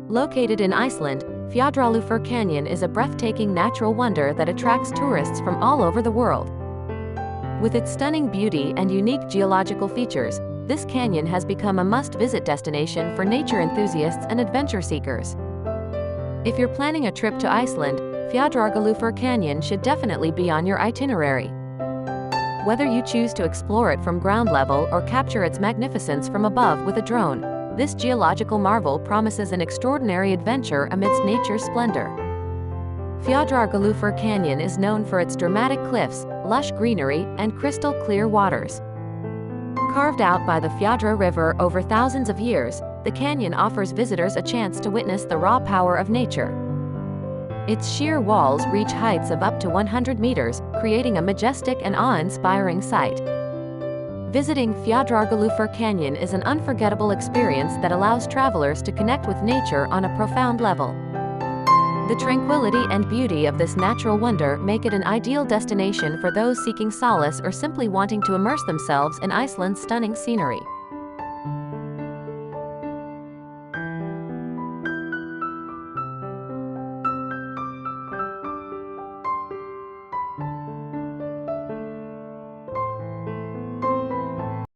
Located in Iceland, Fjadrargljufur Canyon is a breathtaking natural wonder that attracts tourists from all over the world. With its stunning beauty and unique geological features, this canyon has become a must-visit destination for nature enthusiasts and adventure seekers. If you're planning a trip to Iceland, Fjadrargljufur Canyon should definitely be on your itinerary. Whether you choose to explore it from ground level or capture its magnificence from above with a drone, this geological marvel promises an extraordinary adventure amidst nature's splendor. Fjadrargljufur Canyon is known for its dramatic cliffs, lush greenery, and crystal-clear waters. Carved out by the Fjadra River over thousands of years, the canyon offers visitors a chance to witness the raw power of nature. Its sheer walls reach heights of up to 100 meters, creating a majestic and awe-inspiring sight. Visiting Fjadrargljufur Canyon is an unforgettable experience that allows travelers to connect with nature on a profound level. The tranquility and beauty of this natural wonder make it an ideal destination for those seeking solace or simply wanting to immerse themselves in Iceland's stunning scenery.